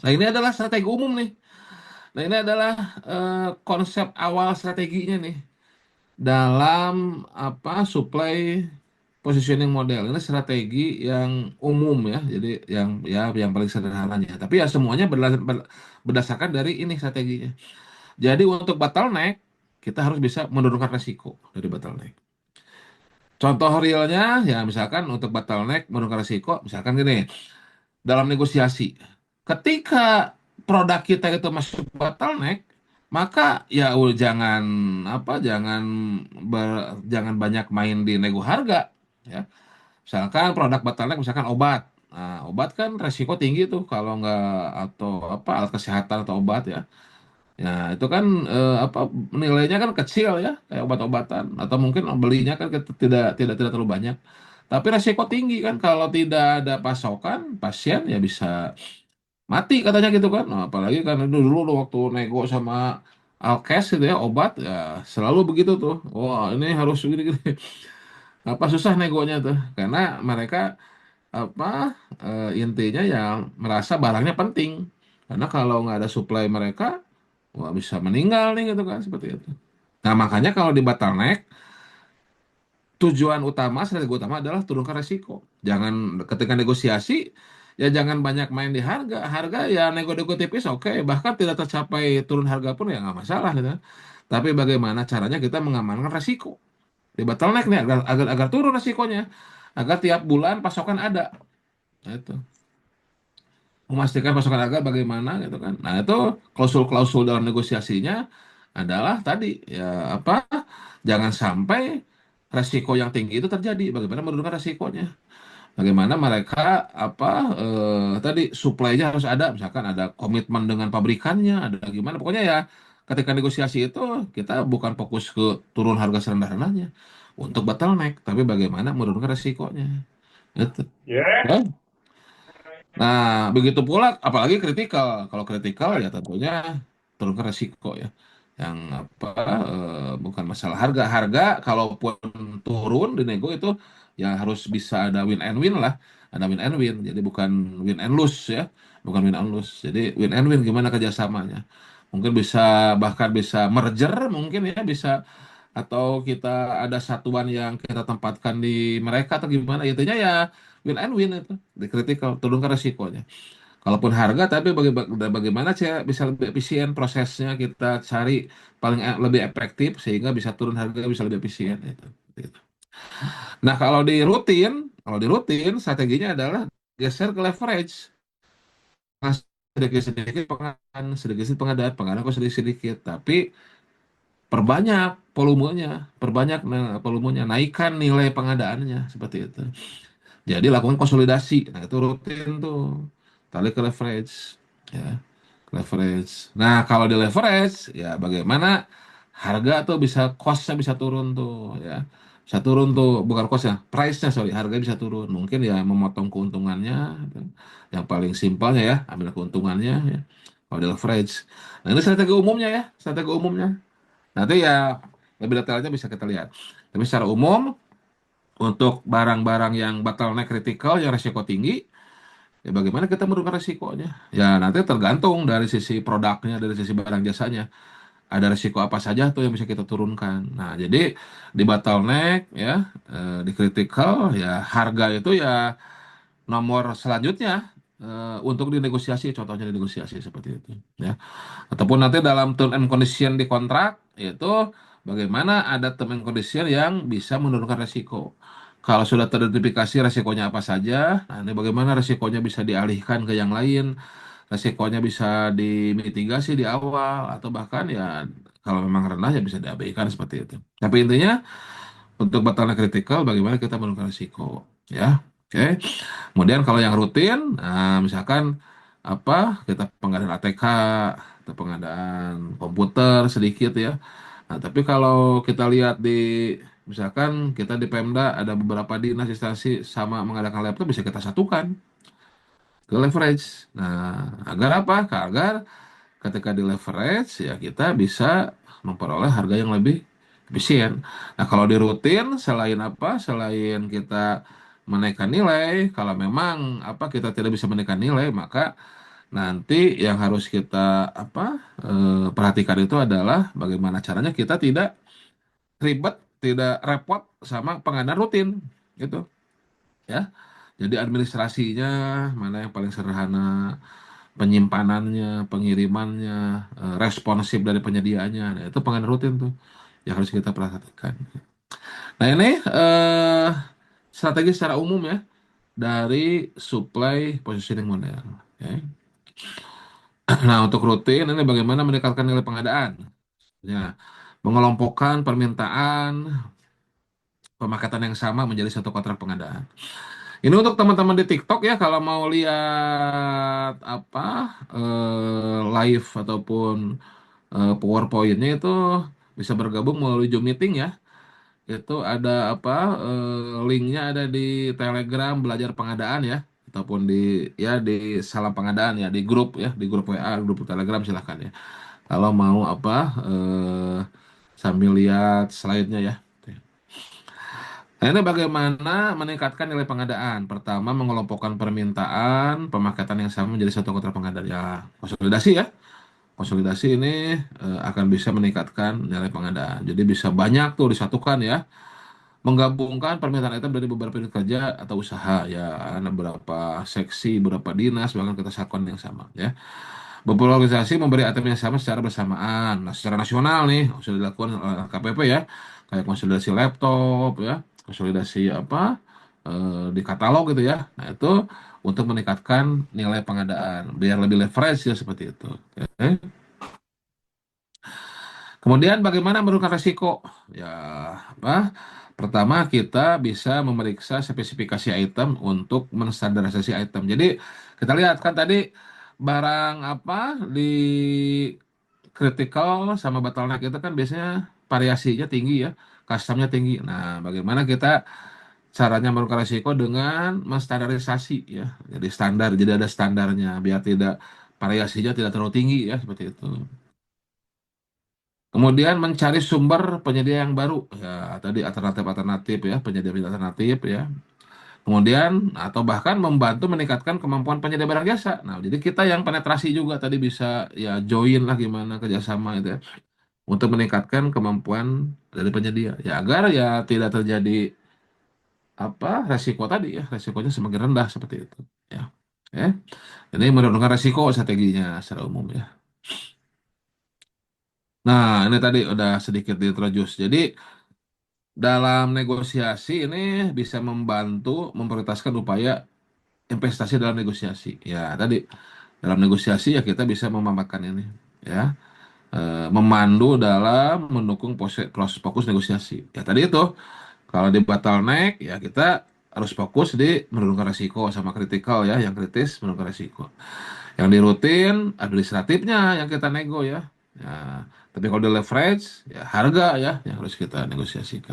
Nah, ini adalah strategi umum nih. Nah, ini adalah konsep awal strateginya nih dalam apa supply positioning model. Ini strategi yang umum ya. Jadi yang paling sederhananya. Tapi ya semuanya berdasarkan dari ini strateginya. Jadi untuk bottleneck kita harus bisa menurunkan resiko dari bottleneck. Contoh realnya ya misalkan untuk bottleneck menurunkan resiko, misalkan gini, dalam negosiasi. Ketika produk kita itu masuk bottleneck, maka ya jangan jangan banyak main di nego harga ya. Misalkan produk bottleneck misalkan obat. Nah, obat kan resiko tinggi tuh kalau nggak atau apa alat kesehatan atau obat ya. Ya, itu kan nilainya kan kecil ya, kayak obat-obatan atau mungkin belinya kan tidak terlalu banyak. Tapi resiko tinggi kan kalau tidak ada pasokan, pasien ya bisa mati katanya gitu kan. Nah, apalagi kan itu dulu waktu nego sama Alkes itu ya obat ya selalu begitu tuh. Wah, ini harus gini-gini. Apa susah negonya tuh karena mereka apa intinya yang merasa barangnya penting. Karena kalau nggak ada supply mereka, wah bisa meninggal nih gitu kan seperti itu. Nah makanya kalau di bottleneck tujuan utama, strategi utama adalah turunkan resiko. Jangan ketika negosiasi ya jangan banyak main di harga. Harga ya nego-nego tipis oke, bahkan tidak tercapai turun harga pun ya nggak masalah gitu. Tapi bagaimana caranya kita mengamankan resiko di bottleneck nih agar turun resikonya, agar tiap bulan pasokan ada. Nah, itu memastikan pasokan harga bagaimana gitu kan. Nah, itu klausul-klausul dalam negosiasinya adalah tadi ya apa? Jangan sampai resiko yang tinggi itu terjadi. Bagaimana menurunkan resikonya? Bagaimana mereka tadi supply-nya harus ada, misalkan ada komitmen dengan pabrikannya, ada gimana. Pokoknya ya ketika negosiasi itu kita bukan fokus ke turun harga serendah-rendahnya untuk bottleneck, tapi bagaimana menurunkan resikonya. Itu. Ya, Ya. Nah, begitu pula, apalagi kritikal. Kalau kritikal ya tentunya turunkan resiko ya. Yang bukan masalah harga. Harga kalaupun turun di nego itu ya harus bisa ada win and win lah. Ada win and win. Jadi bukan win and lose ya. Bukan win and lose. Jadi win and win gimana kerjasamanya. Mungkin bisa bahkan bisa merger mungkin ya bisa atau kita ada satuan yang kita tempatkan di mereka atau gimana intinya ya win and win itu di critical turunkan resikonya kalaupun harga tapi bagaimana sih bisa lebih efisien prosesnya kita cari lebih efektif sehingga bisa turun harga bisa lebih efisien itu. Nah kalau di rutin strateginya adalah geser ke leverage. Nah, sedikit-sedikit sedikit pengadaan kok sedikit-sedikit tapi perbanyak volumenya, naikkan nilai pengadaannya seperti itu. Jadi lakukan konsolidasi. Nah, itu rutin tuh. Tarik ke leverage, ya, leverage. Nah, kalau di leverage, ya bagaimana harga tuh bisa cost-nya bisa turun tuh, ya. Bisa turun tuh, bukan cost-nya, price-nya sorry, harga bisa turun. Mungkin ya memotong keuntungannya, gitu. Yang paling simpelnya ya, ambil keuntungannya, ya. Kalau di leverage. Nah, ini strategi umumnya ya, strategi umumnya. Nanti ya lebih detailnya bisa kita lihat. Tapi secara umum untuk barang-barang yang bottleneck kritikal yang risiko tinggi, ya bagaimana kita menurunkan risikonya? Ya nanti tergantung dari sisi produknya, dari sisi barang jasanya. Ada risiko apa saja tuh yang bisa kita turunkan. Nah, jadi di bottleneck ya, di kritikal ya harga itu ya nomor selanjutnya untuk dinegosiasi, contohnya dinegosiasi seperti itu. Ya. Ataupun nanti dalam term and condition di kontrak, yaitu bagaimana ada term and condition yang bisa menurunkan resiko. Kalau sudah teridentifikasi resikonya apa saja, nah ini bagaimana resikonya bisa dialihkan ke yang lain, resikonya bisa dimitigasi di awal, atau bahkan ya kalau memang rendah ya bisa diabaikan seperti itu. Tapi intinya untuk batalnya kritikal, bagaimana kita menurunkan resiko, ya. Oke. Kemudian kalau yang rutin, nah, misalkan kita pengadaan ATK atau pengadaan komputer sedikit ya. Nah, tapi kalau kita lihat di misalkan kita di Pemda ada beberapa dinas instansi sama mengadakan laptop bisa kita satukan ke leverage. Nah, agar apa? Agar ketika di leverage ya kita bisa memperoleh harga yang lebih efisien. Nah, kalau di rutin selain Selain kita menaikkan nilai, kalau memang kita tidak bisa menaikkan nilai, maka Nanti yang harus kita apa perhatikan itu adalah bagaimana caranya kita tidak ribet, tidak repot sama pengadaan rutin, gitu ya. Jadi administrasinya mana yang paling sederhana, penyimpanannya, pengirimannya, responsif dari penyediaannya, nah, itu pengadaan rutin tuh yang harus kita perhatikan. Nah ini strategi secara umum ya dari supply positioning model. Ya. Nah untuk rutin ini bagaimana meningkatkan nilai pengadaan? Ya, mengelompokkan permintaan pemakaian yang sama menjadi satu kontrak pengadaan. Ini untuk teman-teman di TikTok ya, kalau mau lihat apa live ataupun PowerPoint-nya itu bisa bergabung melalui Zoom meeting ya. Itu ada apa linknya ada di Telegram belajar pengadaan ya, ataupun di ya di salam pengadaan ya di grup ya, di grup WA, grup Telegram silahkan ya. Kalau mau apa sambil lihat slide-nya ya. Nah, ini bagaimana meningkatkan nilai pengadaan. Pertama, mengelompokkan permintaan, pemakaian yang sama menjadi satu kontrak pengadaan. Ya, konsolidasi ya. Konsolidasi ini akan bisa meningkatkan nilai pengadaan. Jadi bisa banyak tuh disatukan ya. Menggabungkan permintaan item dari beberapa unit kerja atau usaha. Ya, ada beberapa seksi, beberapa dinas, bahkan kita satukan yang sama ya. Beberapa organisasi memberi item yang sama secara bersamaan. Nah, secara nasional nih, sudah dilakukan oleh KPP ya. Kayak konsolidasi laptop ya, konsolidasi apa di katalog gitu ya. Nah, itu untuk meningkatkan nilai pengadaan, biar lebih leverage ya seperti itu. Oke. Kemudian bagaimana menurunkan resiko? Ya, apa? Pertama kita bisa memeriksa spesifikasi item untuk menstandarisasi item. Jadi kita lihat kan tadi barang apa di critical sama bottleneck itu kan biasanya variasinya tinggi ya, customnya tinggi. Nah, bagaimana kita caranya menurunkan resiko dengan menstandarisasi ya. Jadi standar, jadi ada standarnya biar tidak variasinya tidak terlalu tinggi ya seperti itu. Kemudian mencari sumber penyedia yang baru, ya tadi alternatif-alternatif ya, penyedia alternatif ya. Kemudian atau bahkan membantu meningkatkan kemampuan penyedia barang jasa. Nah, jadi kita yang penetrasi juga tadi bisa ya join lah gimana kerjasama itu ya, untuk meningkatkan kemampuan dari penyedia. Ya agar ya tidak terjadi apa resiko tadi ya, resikonya semakin rendah seperti itu. Ya, ya. Ini menurunkan resiko strateginya secara umum ya. Nah, ini tadi udah sedikit diintroduce. Jadi dalam negosiasi ini bisa membantu memprioritaskan upaya investasi dalam negosiasi. Ya, tadi dalam negosiasi ya kita bisa memamerkan ini, ya. Memandu dalam mendukung proses fokus negosiasi. Ya, tadi itu kalau di bottleneck ya kita harus fokus di menurunkan resiko sama kritikal ya, yang kritis menurunkan resiko. Yang di rutin administratifnya yang kita nego ya. Ya, tapi kalau di leverage ya harga ya yang harus kita negosiasikan.